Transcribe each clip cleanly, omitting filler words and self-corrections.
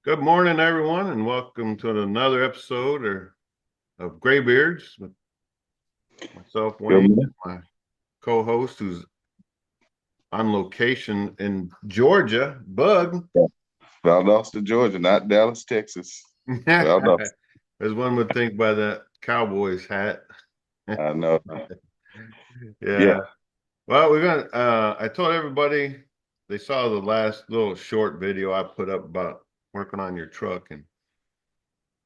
Good morning, everyone, and welcome to another episode of Graybeards with myself, Good Wayne, morning. and my co-host who's on location in Georgia, Bug. Valdosta, Georgia, not Dallas, Texas. Valdosta. As one would think by that Cowboys hat. I know. Yeah. Yeah. Well, I told everybody they saw the last little short video I put up about working on your truck, and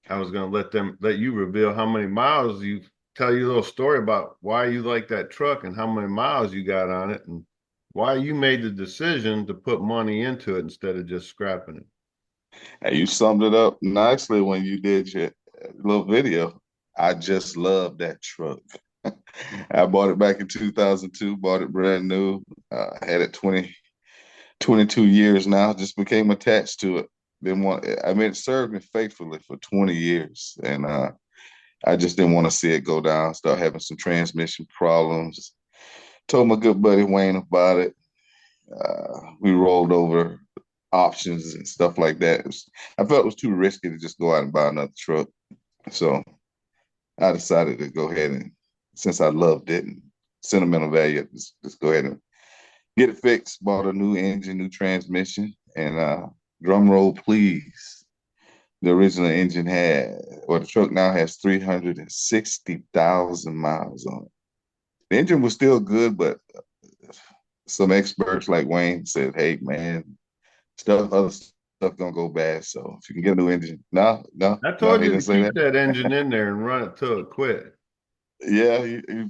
I was gonna let you reveal how many miles you tell you a little story about why you like that truck and how many miles you got on it and why you made the decision to put money into it instead of just scrapping it. And you summed it up nicely when you did your little video. I just love that truck. I bought it back in 2002, bought it brand new. Had it 22 years now, just became attached to it. It served me faithfully for 20 years. And I just didn't want to see it go down, start having some transmission problems. Told my good buddy Wayne about it. We rolled over options and stuff like that. I felt it was too risky to just go out and buy another truck. So I decided to go ahead and, since I loved it and sentimental value, just go ahead and get it fixed. Bought a new engine, new transmission, and drum roll, please. The original engine the truck now has 360,000 miles on it. The engine was still good, but some experts like Wayne said, "Hey, man, other stuff gonna go bad. So if you can get a new engine, no, no, I no, told he you to didn't say keep that. that engine in there and run it till it quit. Yeah,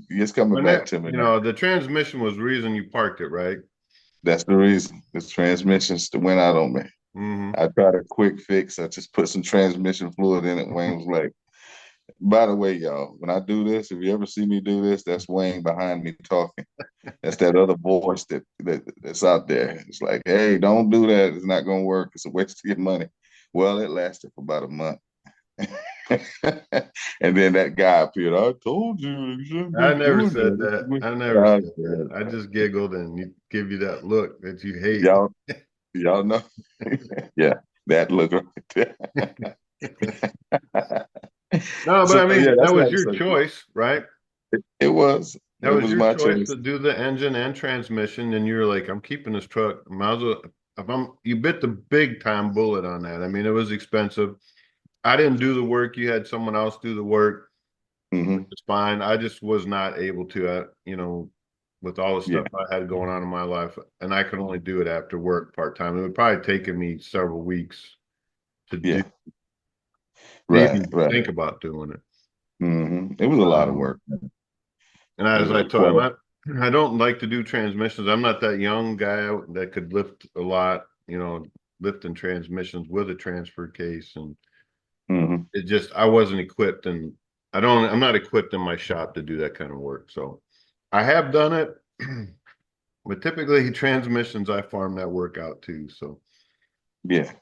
it's coming When back to me now. the transmission was the reason you parked it, right? That's the reason. The transmissions went out on me. Hmm. I tried a quick fix. I just put some transmission fluid in it. Wayne was like, by the way, y'all, when I do this, if you ever see me do this, that's Wayne behind me talking. That's that other voice that's out there. It's like, hey, don't do that. It's not gonna work. It's a waste of your money. Well, it lasted for about a month. And then that guy appeared. I told you you shouldn't I be never doing said that. that. I never I said that. said, I just giggled and you give you that look that you hate. y'all, y'all know. Yeah, that look right there. No, but So I yeah, mean, that that's was not your so good. choice, right? It was. That It was was your my choice choice. to do the engine and transmission, and you're like, I'm keeping this truck. Might as well. If you bit the big time bullet on that. I mean, it was expensive. I didn't do the work. You had someone else do the work, which Hmm. is fine. I just was not able to, with all the Yeah, stuff I had going on in my life, and I could only do it after work part time. It would probably taken me several weeks to do, yeah, to right, even right. think about doing it. It was a lot of Um, work. And It as I was told quite. him, I don't like to do transmissions. I'm not that young guy that could lift a lot, lifting transmissions with a transfer case. And Hmm. I wasn't equipped and I'm not equipped in my shop to do that kind of work. So I have done it, but typically transmissions, I farm that work out too. So Yeah,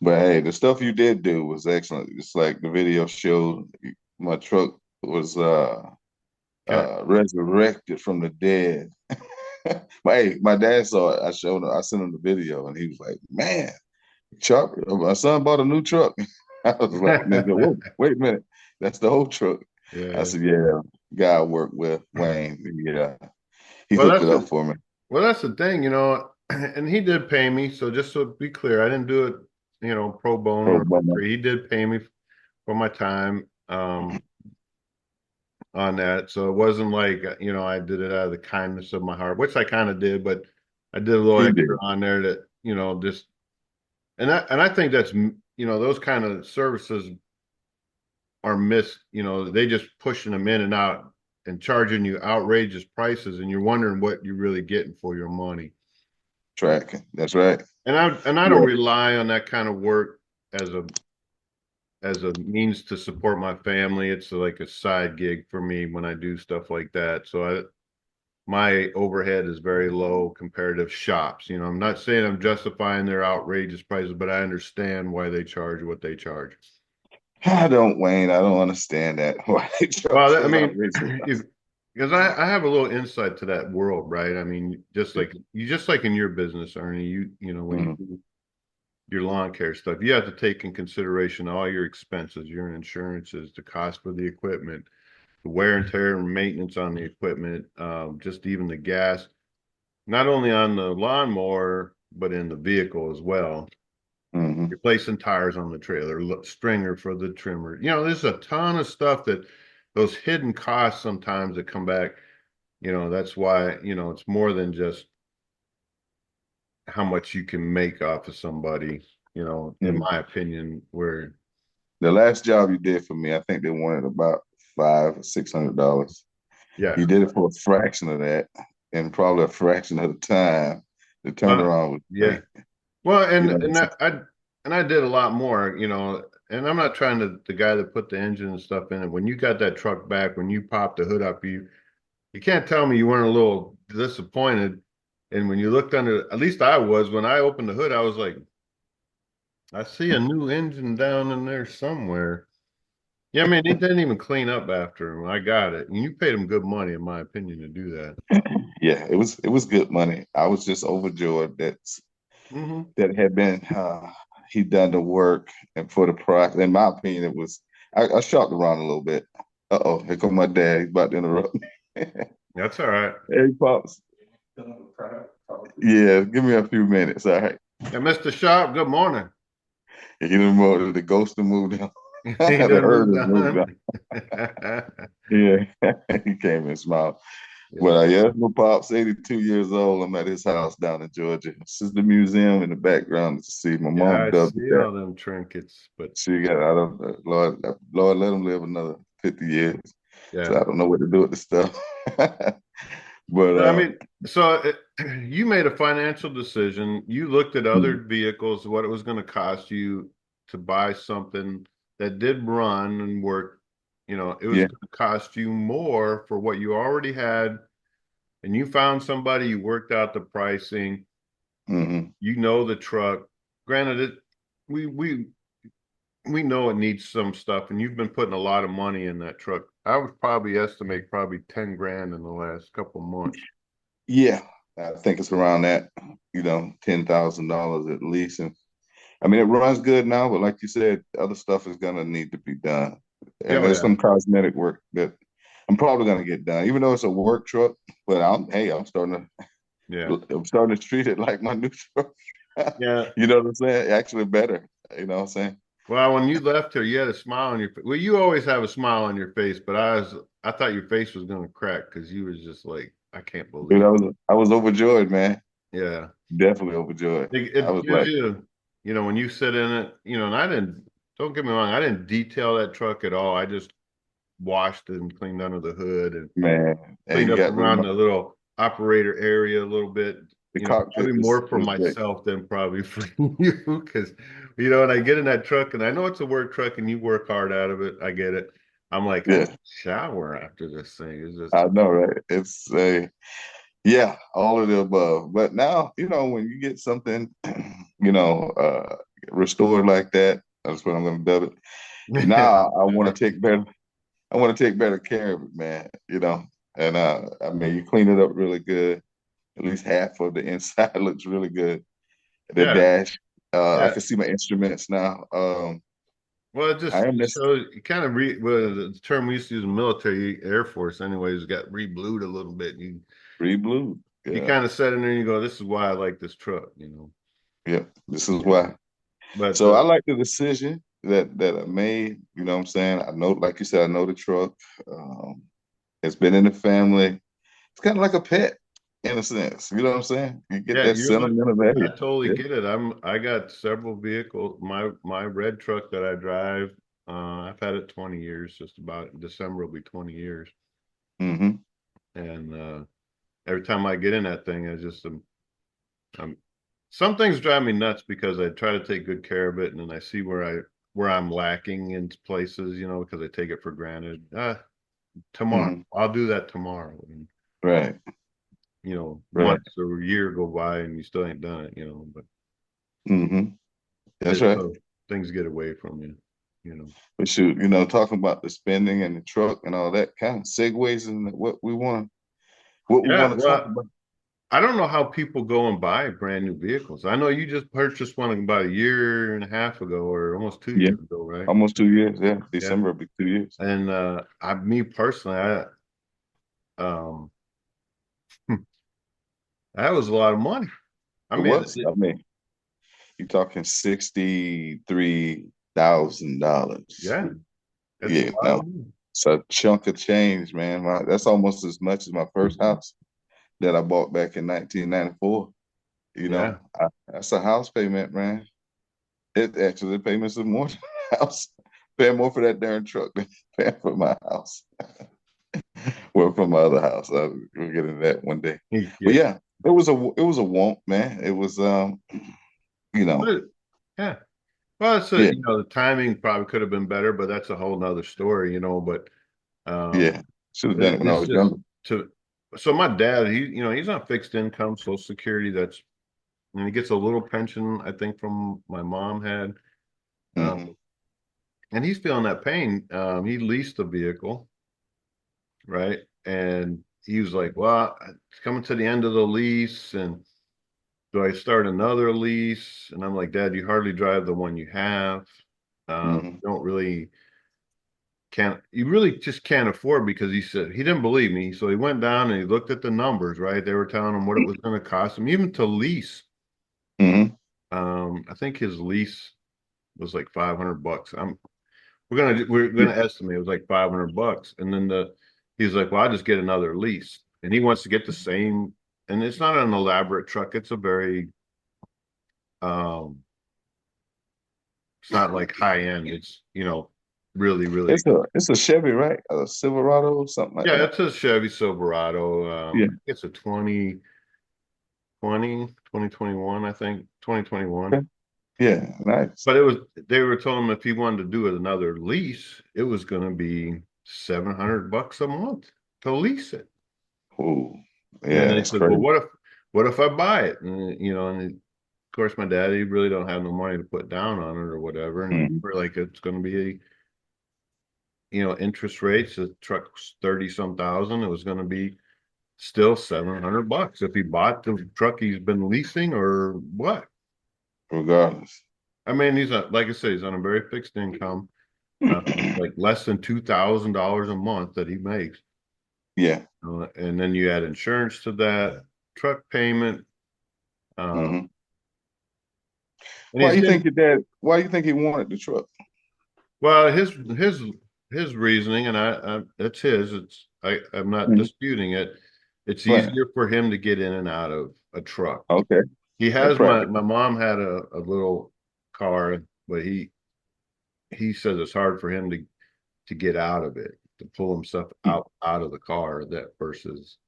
but hey, the stuff you did do was excellent. It's like the video showed. My truck was got, resurrected from the dead. My dad saw it. I showed him. I sent him the video, and he was like, "Man, Chuck, my son bought a new truck." I was like, "Nigga, whoa, wait a minute, that's the whole truck." I yeah. said, "Yeah, guy I worked with Wayne. Yeah, he Well, hooked it up for me." that's the thing, and he did pay me. So just to be clear, I didn't do it, pro bono Pro or for bono. free. He did pay me for my time on that. So it wasn't like, I did it out of the kindness of my heart, which I kind of did, but I did a little He extra did. on there that, just and I think that's those kind of services are missed, they just pushing them in and out and charging you outrageous prices and you're wondering what you're really getting for your money. Tracking. That's right. And I don't Yeah. rely on that kind of work as a means to support my family. It's like a side gig for me when I do stuff like that. So my overhead is very low compared to shops. I'm not saying I'm justifying their outrageous prices, but I understand why they charge what they charge. I don't, Wayne. I don't understand that. Why they charge Well, I those mean, outrageous if prices. because I have a little insight to that world, right? I mean, just like in your business, Ernie, when you Mhm. your lawn care stuff. You have to take in consideration all your expenses, your insurances, the cost for the equipment, the wear and tear and maintenance on the equipment, just even the gas, not only on the lawnmower, but in the vehicle as well. Hmm. Replacing tires on the trailer, stringer for the trimmer. There's a ton of stuff that those hidden costs sometimes that come back. That's why, it's more than just how much you can make off of somebody, in Hmm. my opinion, where, The last job you did for me, I think they wanted about $500 or $600. yeah. You did it for a fraction of that, and probably a fraction of the time. The Well, turnaround was yeah. great. Well, You and know, and I did a lot more, and I'm not trying to the guy that put the engine and stuff in it. When you got that truck back, when you popped the hood up, you can't tell me you weren't a little disappointed. And when you looked under, at least I was, when I opened the hood, I was like, I see a new engine down in there somewhere. Yeah, I mean, he didn't even clean up after him. I got it. And you paid him good money, in my opinion, to do that. yeah, it was good money. I was just overjoyed Hmm. that had been he done the work and for the price. In my opinion, it was. I shopped around a little bit. Uh-oh, here come my dad. He's about to interrupt me. That's all right. Hey, pops. Yeah, give me a few minutes. All right. Yeah, Mr. Sharp, good morning. You know, the ghost have moved on. He The done herd moved has moved on. on. Yeah, he came and smiled. But Yeah. yeah, my pop's 82 years old. I'm at his house down in Georgia. This is the museum in the background to see. My Yeah, mom I dubbed it see that. all them trinkets, but She got, I don't, Lord, let him live another 50 years. So yeah. I don't know what to do with the stuff. But I mean, so you made a financial decision. You looked at other mm, vehicles, what it was going to cost you to buy something that did run and work. It was yeah, going to cost you more for what you already had, and you found somebody, you worked out the pricing, hmm, the truck. Granted, we we we know it needs some stuff, and you've been putting a lot of money in that truck. I would probably estimate probably 10 grand in the last couple of months. yeah, I think it's around that, $10,000 at least. And I mean, it runs good now, but like you said, other stuff is gonna need to be done. Yeah, And oh, there's yeah, some cosmetic work that I'm probably gonna get done, even though it's a work truck. But yeah, I'm starting to treat it like my new truck. yeah. You know what I'm saying? Actually better. You know what I'm saying? Well, when you left here, you had a smile on your face. Well, you always have a smile on your face, but I thought your face was gonna crack because you was just like, I can't Dude, believe. I was overjoyed, man. Yeah, Definitely overjoyed. I it was gives like, you, when you sit in it, and I didn't. Don't get me wrong, I didn't detail that truck at all. I just washed it and cleaned under the hood and man, and cleaned you up got around the little operator area a little bit. the Probably cockpit more for was great. myself than probably for you, because and I get in that truck and I know it's a work truck and you work hard out of it. I get it. I'm like, I need Yeah, to shower after this thing. It's just, I know, right? It's a Yeah, all of the above. But now, when you get something, you know, uh, restored like that, that's what I'm going to dub it. Now I want to take better care of it, man. And I mean, you clean it up really good. At least half of the inside looks really good. The yeah, dash, I yeah. can see my instruments now. Well, it I just am this, shows you kind of well, the term we used to use in the military, Air Force, anyways, got re-blued a little bit. free blue. You Yeah, kind of sit in there and you go, this is why I like this truck. yeah. This is Yeah. why. But So I like the decision that I made. You know what I'm saying? I know, like you said, I know the truck. Um, it's been in the family. It's kind of like a pet in a sense. You know what I'm saying? You get yeah, that you're like, sentimental I value. totally Yeah. get it. I got several vehicles. My red truck that I drive, I've had it 20 years, just about in December will be 20 years. Hmm. And every time I get in that thing, I'm some things drive me nuts because I try to take good care of it and then I see where I'm lacking in places, because I take it for granted. Tomorrow. Hmm. I'll do that tomorrow. And Right. Right. months or a year go by and you still ain't done it. But Hmm. That's it's right. so things get away from you. But shoot, talking about the spending and the truck and all that kind of segues into what we want Yeah, to talk well, about. I don't know how people go and buy brand new vehicles. I know you just purchased one about a year and a half ago, or almost two Yeah, years ago, right? almost 2 years. Yeah, Yeah. December will be 2 years. And me personally, um, that was a lot of money. I It mean, was. I mean, you're talking $63,000. yeah, it's a Yeah, lot of no, money. it's a chunk of change, man. That's almost as much as my first house that I bought back in 1994. Yeah. That's a house payment, man. It actually the payments are more than a house. Paying more for that darn truck than paying for my house. Well, from my other house. We'll get into that one day. But Yeah. yeah, it was a want, man. It was you know, But, yeah. Well, yeah, the timing probably could have been better, but that's a whole nother story, But um, yeah. Should have done it when I it's was just younger. to. So my dad, he's on fixed income, Social Security. And he gets a little pension, I think, from my mom had, um, Hmm. and he's feeling that pain. He leased a vehicle, right? And he was like, "Well, it's coming to the end of the lease, and do I start another lease?" And I'm like, "Dad, you hardly drive the one you have. Hmm. You don't really can't you really just can't afford," because he said he didn't believe me. So he went down and he looked at the numbers, right? They were telling him what it was going to cost him, even to lease. Hmm. I think his lease was like $500. We're Yeah. gonna estimate it was like $500, and then he's like, "Well, I just get another lease," and he wants to get the same. And it's not an elaborate truck; it's a very um, it's not like high end. It's really really. It's a Chevy, right? A Silverado or something like Yeah, that. it's a Chevy Silverado. Yeah. It's a 2021, I think 2021. Okay. Yeah. Nice. But they were telling him if he wanted to do another lease, it was going to be $700 a month to lease it. Oh, And yeah. they That's said, "Well, crazy. what if I buy it?" And of course, my dad, he really don't have no money to put down on it or whatever. And Hmm. we're like, it's going to be, interest rates. The truck's 30 some thousand. It was going to be still $700 if he bought the truck he's been leasing or what. Regardless. I mean, like I say, he's on a very fixed income, like less than $2,000 a month that he makes. Yeah. And then you add insurance to that, truck payment. Uh, Hmm. and he's getting, Why you think he wanted the truck? well, his reasoning, and it's his. I'm not Hmm. disputing it. It's Right. easier for him to get in and out of a truck. Okay. He That's has my practical. mom had a little car, but he says it's hard for him to get out of it, to pull himself out of the car, that versus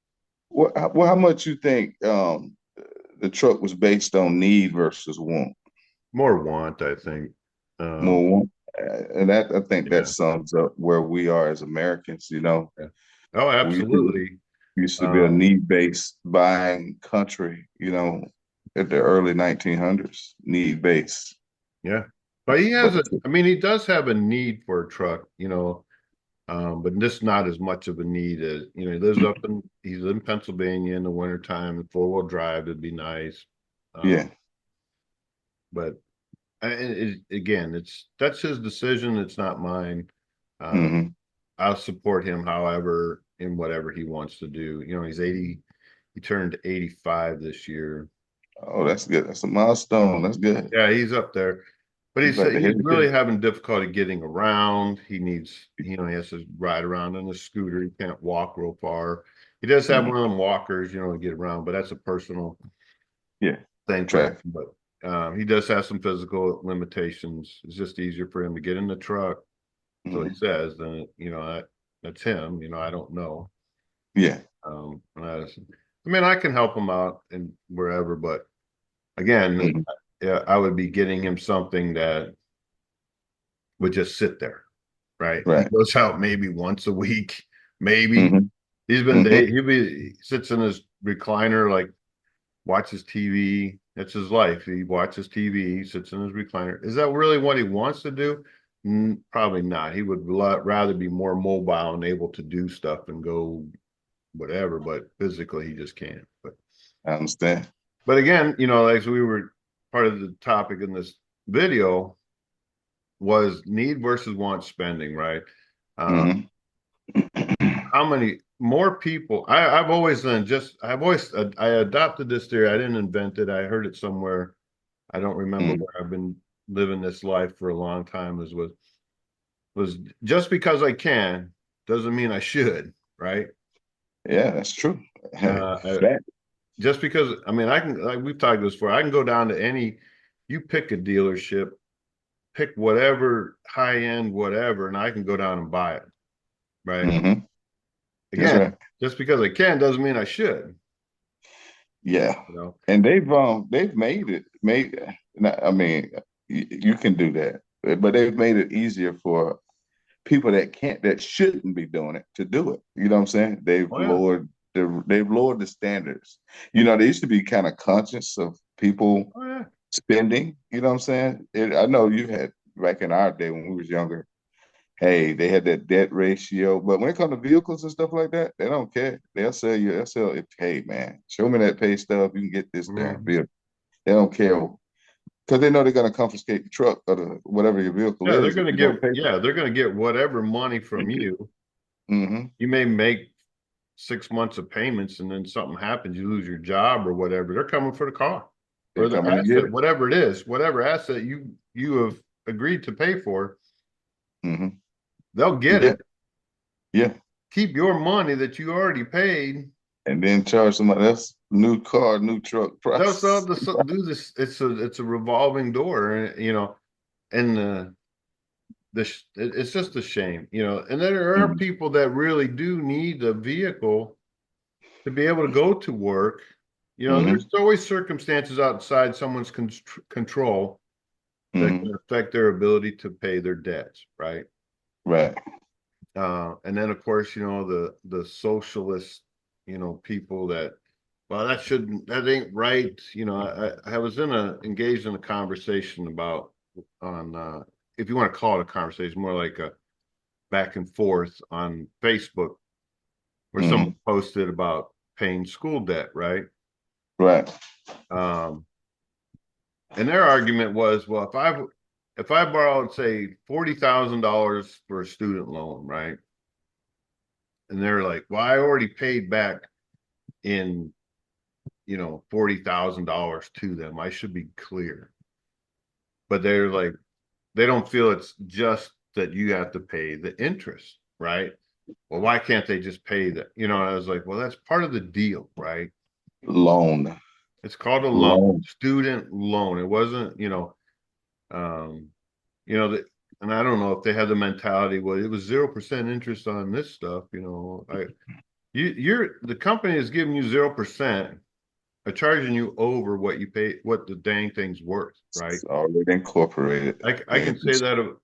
How much you think the truck was based on need versus want? more want, I think. More Um, want, and that I think that yeah, sums up where we are as Americans. yeah. Oh, We absolutely. used to be a Um, need-based buying country. At the early 1900s, need-based. yeah. But he has But I mean, he does have a need for a truck, but just not as much of a need as, he's in Pennsylvania in the wintertime, and four-wheel drive would be nice. yeah. But again, that's his decision. It's not mine. Uh, Hmm. I'll support him, however, in whatever he wants to do. He's 80. He turned 85 this year. Oh, that's good. That's a milestone. That's good. Yeah, he's up there. But he He's like said the he's head of the really kid. having difficulty getting around. He needs, he has to ride around on a scooter. He can't walk real far. He does have Mhm. one of them walkers, to get around, but that's a personal Yeah. thing for him. Traffic. But he does have some physical limitations. It's just easier for him to get in the truck. So he Hmm. says, then, that's him. I don't know. Yeah. I mean, I can help him out and wherever, but again, Hmm. yeah, I would be getting him something that would just sit there, right? He Right. goes out maybe once a week, maybe. Hmm. He's been Hmm. day. He sits in his recliner, like watches TV. That's his life. He watches TV. He sits in his recliner. Is that really what he wants to do? Probably not. He would rather be more mobile and able to do stuff and go whatever, but physically he just can't. But I understand. But again, as we were part of the topic in this video was need versus want spending, right? Uh, Hmm. how many more people? I've always done I adopted this theory. I didn't invent it. I heard it somewhere. I don't remember Hmm. where. I've been living this life for a long time. Was just because I can doesn't mean I should, right? Yeah, that's true. Uh, Fact. just because I mean I can like we've talked this before. I can go down to you pick a dealership, pick whatever high end whatever, and I can go down and buy it, right? Hmm. That's Again, right. just because I can doesn't mean I should, Yeah, you know. and they've made it made. I mean, you can do that, but they've made it easier for people that shouldn't be doing it to do it. You know what I'm saying? Oh yeah, They've lowered the standards. You know, they used to be kind of conscious of people oh yeah. spending. You know what I'm saying? I know you had back in our day when we was younger. Hey, they had that debt ratio, but when it comes to vehicles and stuff like that, they don't care. They'll sell you. They'll sell it. Hey, man, show me that pay stub. You can get this damn Mhm. vehicle. They don't care because they know they're gonna confiscate the truck or whatever your vehicle Yeah, is if you don't pay for they're gonna get whatever money from it. you. Hmm. You may make 6 months of payments and then something happens, you lose your job or whatever. They're coming for the car They're or the coming to get asset, it. whatever it is, whatever asset you have agreed to pay for, Hmm. they'll get Yeah, it. yeah, Keep your money that you already paid. and then charge somebody else new car, new truck They'll price. still do this. It's a revolving door, and it's just a shame, And there are Mhm. people that really do need a vehicle to be able to go to work. There's Hmm. always circumstances outside someone's control that Hmm. can affect their ability to pay their debts, right? Right. And then of course, the socialist, people that, well, that ain't right. I was engaged in a conversation about on if you want to call it a conversation, more like a back and forth on Facebook, where someone Hmm. posted about paying school debt, right? Right. Um, and their argument was, well, if I borrowed, say, $40,000 for a student loan, right? And they're like, well, I already paid back in, $40,000 to them. I should be clear. But they're like, they don't feel it's just that you have to pay the interest, right? Well, why can't they just pay that? I was like, well, that's part of the deal, right? Loan. It's called a loan, Loan. student loan. It wasn't, um, that, and I don't know if they had the mentality, well, it was 0% interest on this stuff. The company is giving you 0%, charging you over what you pay, what the dang thing's worth, right? It's already incorporated. I They can say just, that of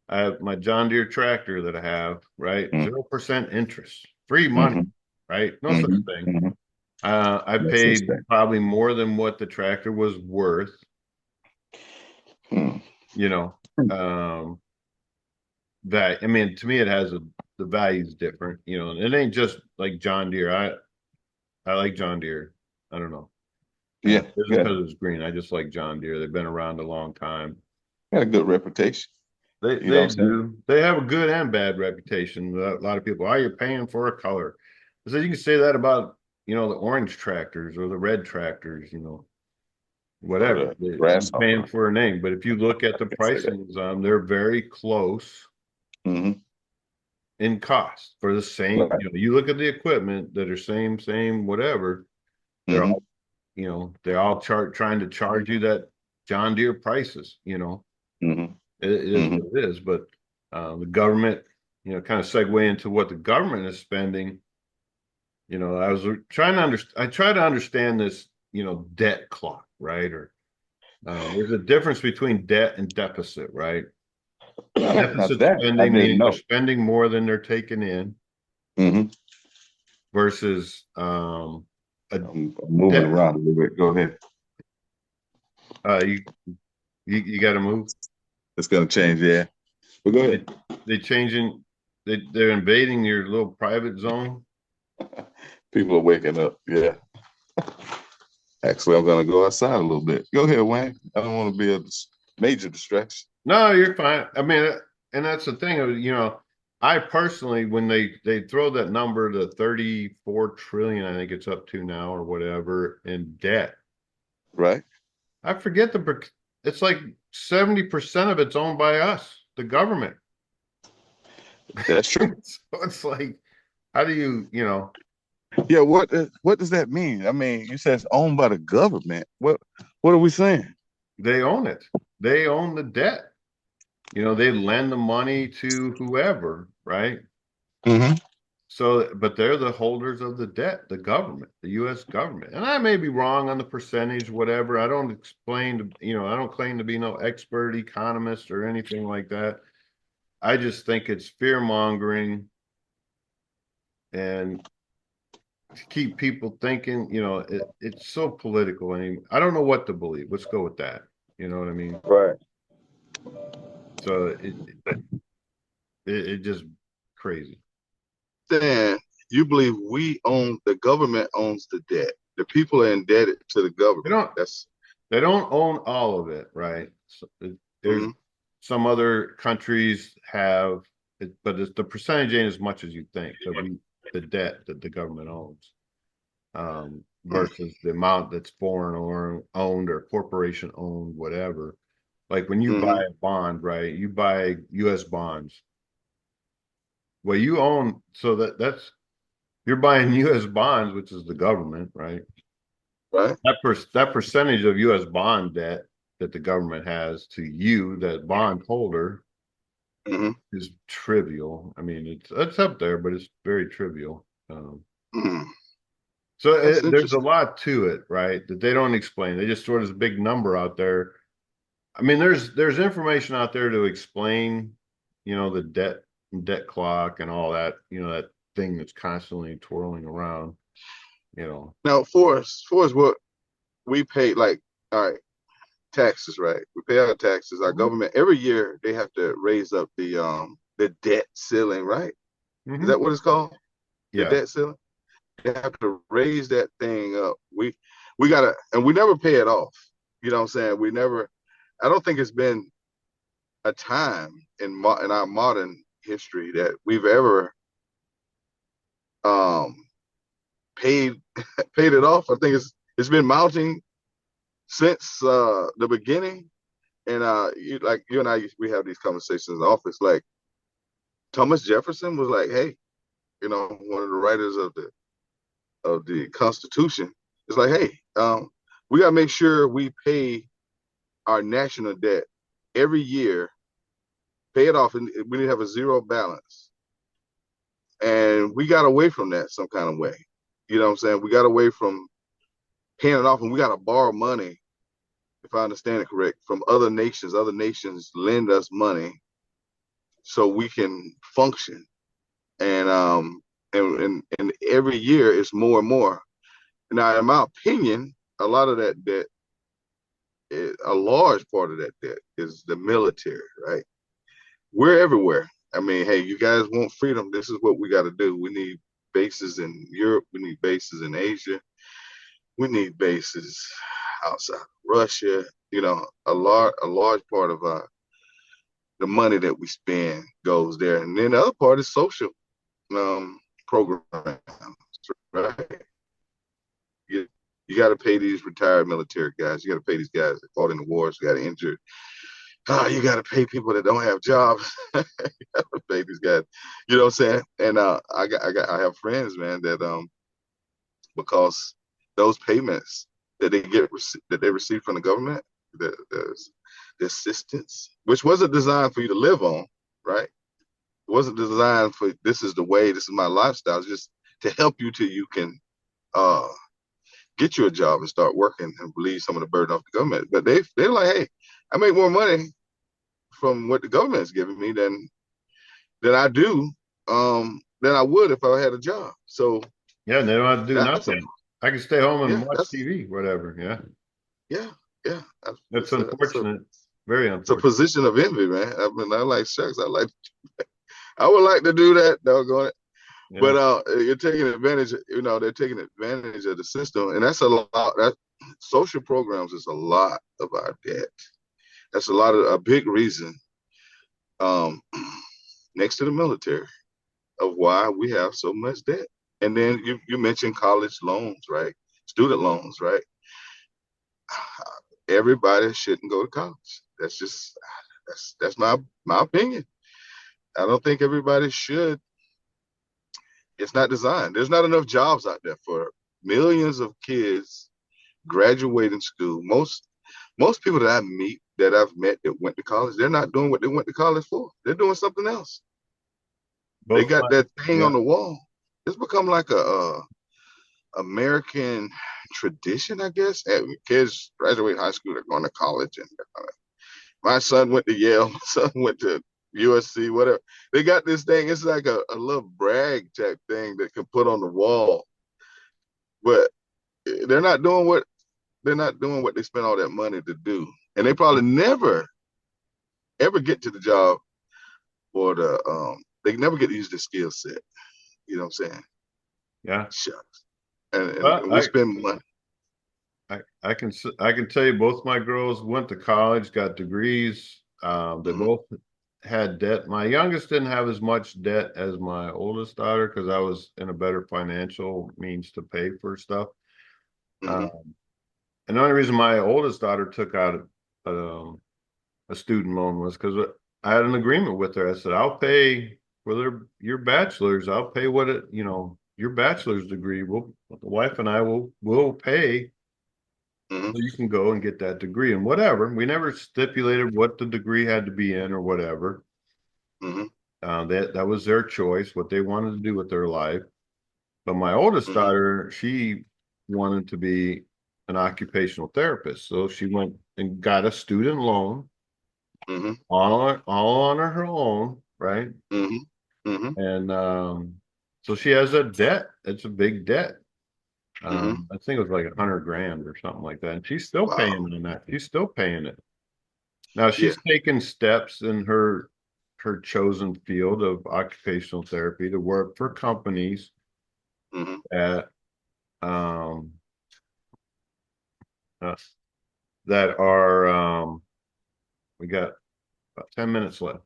I have my John Deere tractor that I have, right? 0% interest, free money, mm-hmm, right? No such mm-hmm, thing. mm-hmm. I That's paid insane. probably more than what the tractor was worth, Hmm. you know. Um, I mean, to me, the value is different, It ain't just like John Deere. I like John Deere. I don't know. Yeah, It isn't yeah. because it's green. I just like John Deere. They've been around a long time. Got a good reputation. You know what They I'm saying? do. They have a good and bad reputation. A lot of people, are you paying for a color? So you can say that about, the orange tractors or the red tractors, Or whatever. the You're paying grasshopper. for a name. But if you look at I the can say that. pricings, they're very close Hmm. in cost for the same, Right. you look at the equipment that are same, whatever, they're Hmm. all, they're all trying to charge you that John Deere prices, Hmm. it is Hmm. what it is. But the government, kind of segue into what the government is spending. I try to understand this, debt clock, right? Or there's a difference between debt and deficit, right? Now Deficit that I spending didn't meaning they're know. spending more than they're taking in Hmm. versus a I'm moving debt. around a little bit. Go ahead. You you got to move. It's gonna change, yeah. But go They ahead. they changing. They're invading your little private zone. People are waking up. Yeah. Actually, I'm gonna go outside a little bit. Go ahead, Wayne. I don't want to be a major distraction. No, you're fine. I mean, and that's the thing of, I personally, when they throw that number to 34 trillion, I think it's up to now or whatever in debt. Right? I forget it's like 70% of it's owned by us, the government. That's true. So it's like, how do Yeah. What does that mean? I mean, you said it's owned by the government. What are we saying? they own it. They own the debt. They lend the money to whoever, right? Hmm. So, but they're the holders of the debt, the government, the U.S. government. And I may be wrong on the percentage, whatever. I don't I don't claim to be no expert economist or anything like that. I just think it's fear mongering and to keep people thinking, it's so political. And I don't know what to believe. Let's go with that. You know what I mean? Right. So it just crazy. Then you believe the government owns the debt. The people are indebted to the They government. don't they don't own all of it, right? So there's Mhm. some other countries have it, but the percentage ain't as much as you think the debt that the government owns Mm. versus the amount that's foreign or owned or corporation owned, whatever. Like when you buy Mhm. a bond, right? You buy U.S. bonds. Well, you own so that's you're buying U.S. bonds, which is the government, right? Right. That percentage of U.S. bond debt that the government has to you, that bond holder, Mhm. is trivial. I mean, it's up there, but it's very trivial. Mhm. So That's there's a interesting. lot to it, right? That they don't explain. They just throw this big number out there. I mean, there's information out there to explain, the debt clock and all that, that thing that's constantly twirling around, you know. Now, for us, what we pay, like, all right, taxes, right? We pay our taxes. Our Mhm. government every year they have to raise up the debt ceiling, right? Is Mhm. that what it's called? The Yeah. debt ceiling. They have to raise that thing up. We gotta, and we never pay it off. You know what I'm saying? We never. I don't think it's been a time in our modern history that we've ever um paid paid it off. I think it's been mounting since the beginning. And like you and I, we have these conversations in the office. Like Thomas Jefferson was like, "Hey, one of the writers of the Constitution, is like, hey, we gotta make sure we pay our national debt every year, pay it off, and we need to have a zero balance. And we got away from that some kind of way. You know what I'm saying? We got away from paying it off, and we got to borrow money, if I understand it correct, from other nations. Other nations lend us money so we can function. And every year it's more and more. Now, in my opinion, a lot of that debt, a large part of that debt is the military, right? We're everywhere. I mean, hey, you guys want freedom? This is what we got to do. We need bases in Europe. We need bases in Asia. We need bases outside of Russia. A large part of the money that we spend goes there, and then the other part is social programs, right? You, you got to pay these retired military guys. You got to pay these guys that fought in the wars, got injured. You got to pay people that don't have jobs. You got to pay these guys. You know what I'm saying? And I have friends, man, that because those payments that they receive from the government, the assistance, which wasn't designed for you to live on, right? It wasn't designed for this is the way, this is my lifestyle. It's just to help you till you can uh, get you a job and start working and relieve some of the burden off the government. But they're like, hey, I make more money from what the government is giving me than I do than I would if I had a job. So Yeah, and they don't have to do that's a, nothing. I can stay home and yeah, watch that's TV, whatever. Yeah. yeah, yeah. That's unfortunate. Very It's a unfortunate. position of envy, man. I mean, I like shucks. I would like to do that, doggone it. Yeah. But you're taking advantage. They're taking advantage of the system, and that's a lot. social programs is a lot of our debt. That's a big reason, um, next to the military, of why we have so much debt. And then you mentioned college loans, right? Student loans, right? Everybody shouldn't go to college. That's my opinion. I don't think everybody should. It's not designed. There's not enough jobs out there for millions of kids graduating school. Most people that I've met that went to college, they're not doing what they went to college for. They're doing something else. They Both got my that thing yeah. on the wall. It's become like a American tradition, I guess. Kids graduate high school, they're going to college, and my son went to Yale, my son went to USC, whatever. They got this thing. It's like a little brag type thing that can put on the wall, but they're not doing what they spent all that money to do, and they probably never ever get to the job or they never get to use the skill set. You know what I'm saying? Yeah. Shucks. And, and, Well, and we spend money. I can tell you both my girls went to college, got degrees. They Hmm. both had debt. My youngest didn't have as much debt as my oldest daughter because I was in a better financial means to pay for stuff. Hmm. Um, and the only reason my oldest daughter took out um, a student loan was because I had an agreement with her. I said, I'll pay for your bachelor's. I'll pay your bachelor's degree. The wife and I will pay Hmm. so you can go and get that degree and whatever. We never stipulated what the degree had to be in or whatever. Hmm. That was their choice, what they wanted to do with their life. But my oldest Hmm. daughter, she wanted to be an occupational therapist, so she went and got a student loan Hmm. all on her own, right? Hmm. Hmm. And so she has a debt. It's a big debt. Hmm. I think it was like 100 grand or something like that. And she's still paying Wow. it on that. She's still paying it. Now Yeah. she's taken steps in her chosen field of occupational therapy to work for companies Hmm. at um uh, that are we got about 10 minutes left.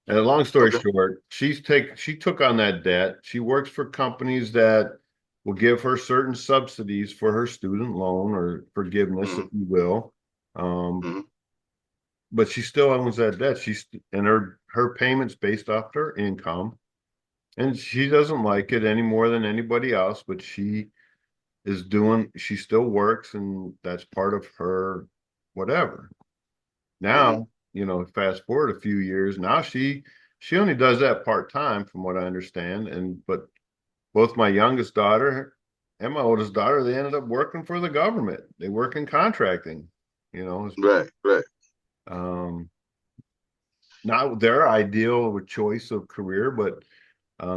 And long story Okay. short, she took on that debt. She works for companies that will give her certain subsidies for her student loan or forgiveness, if Hmm. you will. Um, Hmm. but she still owns that debt. And her payments based off her income. And she doesn't like it any more than anybody else, but she still works and that's part of her whatever. Hmm. Now, fast forward a few years, now she only does that part-time from what I understand. But both my youngest daughter and my oldest daughter, they ended up working for the government. They work in contracting, you know, Right. Right. um, not their ideal choice of career, but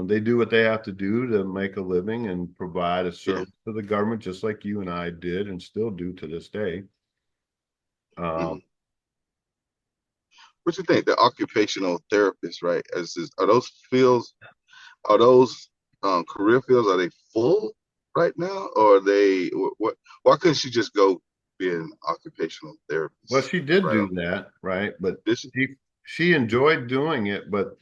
they do what they have to do to make a living and provide a Yeah. service to the government, just like you and I did and still do to this day. Hmm. Um, What you think? The occupational therapists, right? Are those fields? Are those career fields? Are they full right now, or are they? What? Why couldn't she just go be an occupational well, therapist she did right do off? that, right? But This. she enjoyed doing it, but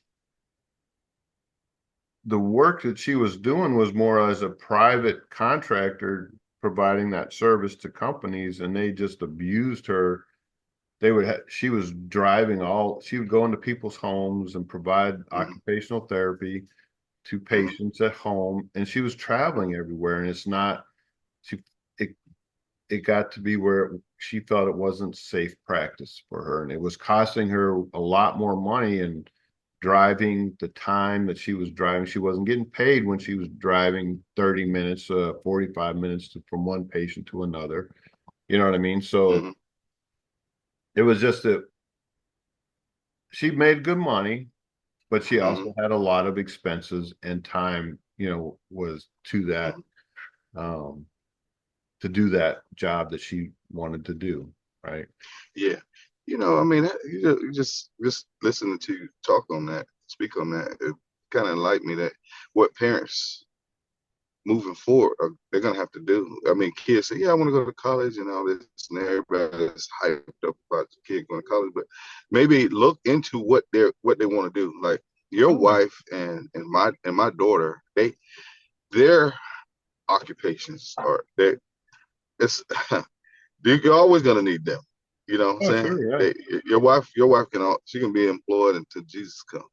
the work that she was doing was more as a private contractor providing that service to companies, and they just abused her. She was she would go into people's homes and provide Hmm. occupational therapy to Hmm. patients at home, and she was traveling everywhere. And she, it, it got to be where she felt it wasn't safe practice for her, and it was costing her a lot more money and driving the time that she was driving. She wasn't getting paid when she was driving 30 minutes, 45 minutes from one patient to another. You know what I mean? So Hmm. it was just that she made good money, but she Hmm. also had a lot of expenses and time, was Hmm. um, to do that job that she wanted to do. Right. Yeah. I mean, you just listening to you talk on that, speak on that, it kind of enlightened me that what parents moving forward, they're gonna have to do. I mean, kids say, "Yeah, I want to go to college and all this," and everybody's hyped up about the kid going to college. But maybe look into what they want to do. Like your Oh, wife and my daughter, their occupations are they. It's you're always gonna need them. You know what I'm oh, saying? sure, yeah. Your wife she can be employed until Jesus comes.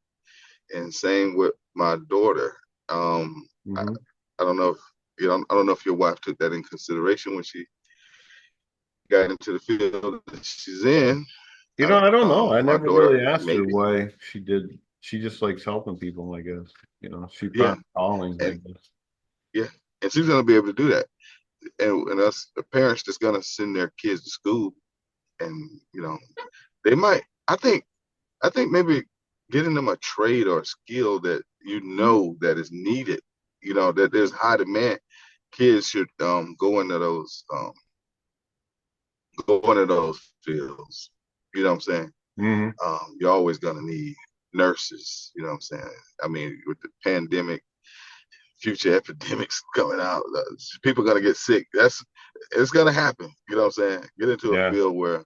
And same with my daughter. I, Hmm. I don't know if I don't know if your wife took that in consideration when she got into the field that she's in. I don't know. I My never daughter, really asked her maybe, why she did. She just likes helping people, I guess. She yeah, found calling, I and guess. yeah, and she's gonna be able to do that. And us, the parents, just gonna send their kids to school, and they might. I think maybe getting them a trade or a skill that that is needed. That there's high demand. Kids should go into those fields. You know what I'm saying? Hmm. You're always gonna need nurses. You know what I'm saying? I mean, with the pandemic, future epidemics coming out, people are gonna get sick. It's gonna happen. You know what I'm saying? Get into a Yeah. field where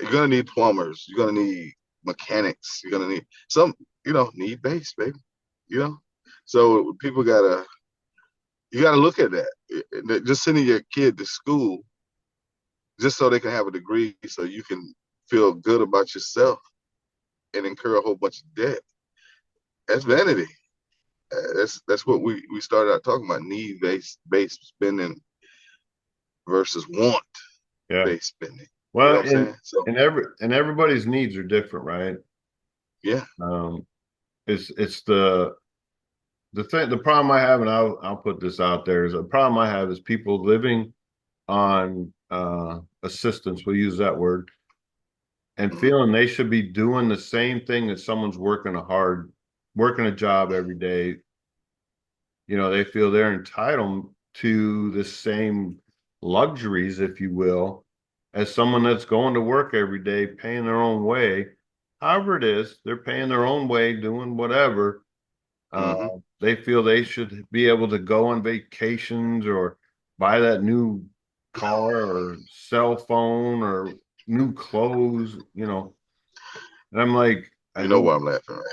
you're gonna need plumbers. You're gonna need mechanics. You're gonna need some. Need base, baby. You know. So you gotta look at that. Just sending your kid to school just so they can have a degree, so you can feel good about yourself and incur a whole bunch of debt. That's vanity. That's what we started out talking about: need based spending versus want Yeah. based spending. You know Well, what I'm saying? So and everybody's needs are different, right? yeah. Um, it's the problem I have, and I'll put this out there, is the problem I have is people living on assistance, we'll use that word, and Hmm. feeling they should be doing the same thing that someone's working a job every day. They feel they're entitled to the same luxuries, if you will, as someone that's going to work every day, paying their own way. However it is, they're paying their own way, doing whatever. Uh, Hmm. they feel they should be able to go on vacations or buy that new car or cell phone or new clothes. And I'm like, I You know don't, why I'm laughing, right?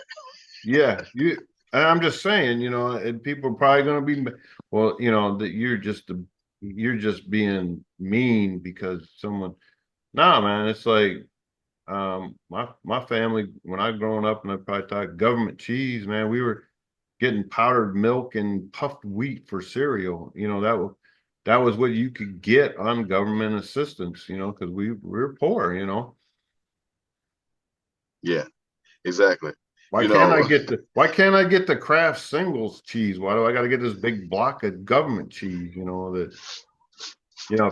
yeah, and I'm just saying, and people are probably going to be, well, that you're just being mean because someone, nah, man, it's like, my family, when I growing up and I probably thought government cheese, man, we were getting powdered milk and puffed wheat for cereal. That was what you could get on government assistance, because we're poor. Yeah, exactly. Why You can't I know, get the Kraft singles cheese? Why do I got to get this big block of government cheese? If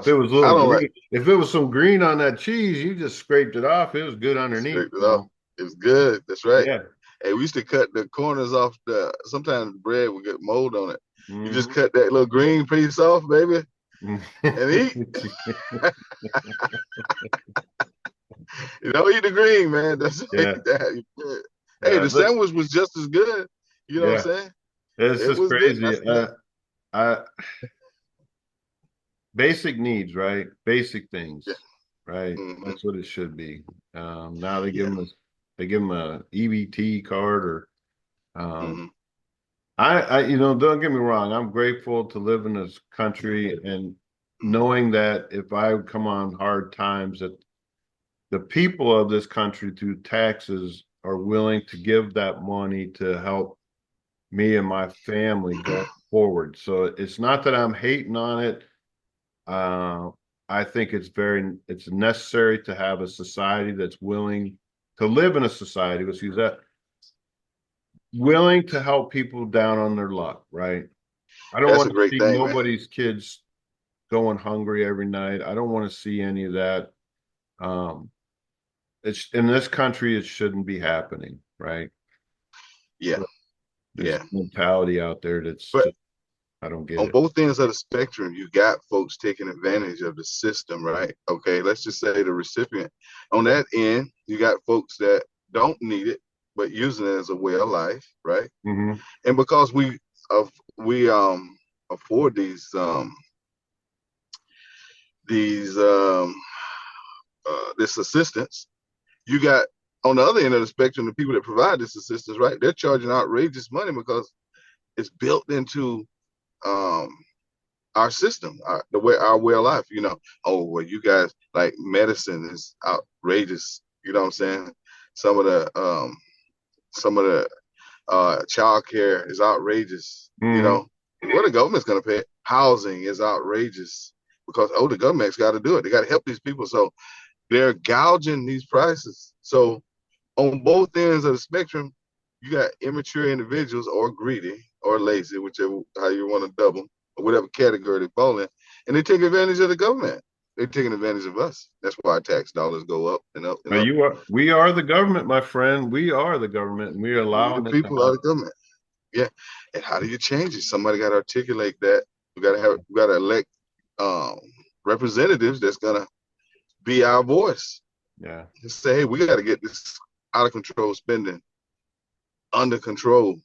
it was a I little don't like green, if it was some green on that cheese, you just scraped it off. It was good underneath. scraped it off. It's good. That's right. Yeah. Hey, we used to cut the corners off sometimes the bread would get mold on it. You just Hmm. cut that little green piece off, baby, and eat. Eat the green, man. That's like Yeah. that. Hey, Yeah. the sandwich was just as good. You know what Yeah. I'm saying? It's It just was good. crazy. I basic needs, right? Basic Yeah. things, right? Hmm. That's what it should be. Now Yeah. they give them a EBT card or um, Hmm. don't get me wrong. I'm grateful to live in this country and Hmm. knowing that if I would come on hard times, that the people of this country through taxes are willing to give that money to help me and my family go forward. So it's not that I'm hating on it. Uh, I think it's necessary to have a society that's willing to live in a society, let's use that, willing to help people down on their luck, right? I don't That's want a to great see thing, man. nobody's kids going hungry every night. I don't want to see any of that. Um, it's in this country, it shouldn't be happening, right? Yeah. There's Yeah. a mentality out there that's But just, I don't get on it. both ends of the spectrum, you got folks taking advantage of the system, right? Okay, let's just say the recipient. On that end, you got folks that don't need it, but using it as a way of life, right? Hmm. And because we afford these this assistance. You got on the other end of the spectrum the people that provide this assistance, right? They're charging outrageous money because it's built into um, our system, our way of life. Oh well, you guys like medicine is outrageous. You know what I'm saying? Some of the child care is outrageous. Hmm. What the government's going to pay? Housing is outrageous because the government's got to do it. They got to help these people, so they're gouging these prices. So on both ends of the spectrum, you got immature individuals or greedy or lazy, whichever how you want to double or whatever category they fall in, and they take advantage of the government. They're taking advantage of us. That's why our tax dollars go up and up and up. We are the government, my friend. We are the government, and we are We the allowing it to people are the happen. government. Yeah. And how do you change it? Somebody got to articulate that. We got to elect um, representatives that's gonna be our voice Yeah, and say, hey, we got to get this out of control spending under control.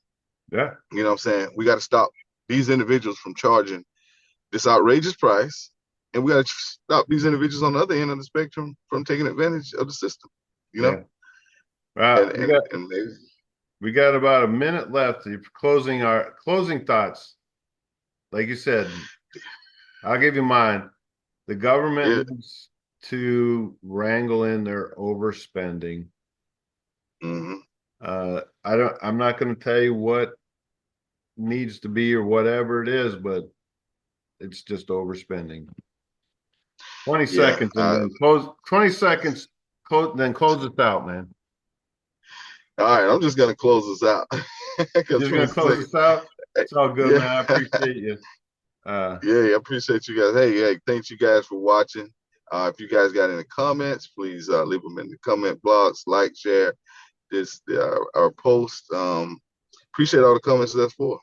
yeah, You know what I'm saying? We got to stop these individuals from charging this outrageous price, and we got to stop these individuals on the other end of the spectrum from taking advantage of the system. You know, yeah. and We and got and they, we got about a minute left. You're closing our closing thoughts. Like you said, I'll give you mine. The yeah, government needs to wrangle in their overspending. mm-hmm, I'm not going to tell you what needs to be or whatever it is, but it's just overspending. 20 yeah. seconds and then close 20 seconds, then close it out, man. All right, I'm just gonna close this out You're because just gonna 20 close seconds. this out? It's all good, Yeah, man. I appreciate you. Uh yeah. I appreciate you guys. Hey, thanks you guys for watching. If you guys got any comments, please leave them in the comment blocks, like, share this our post. Appreciate all the comments that's for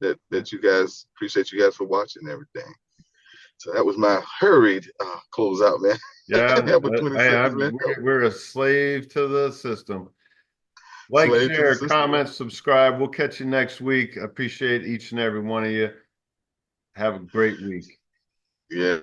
that you guys appreciate you guys for watching and everything. So that was my hurried close out, man. yeah, Have a 20 hey, seconds, man. we're a slave to the system. Like, Slave to the share, system, man. comment, subscribe. We'll catch you next week. I appreciate each and every one of you. Have a great week. Yeah.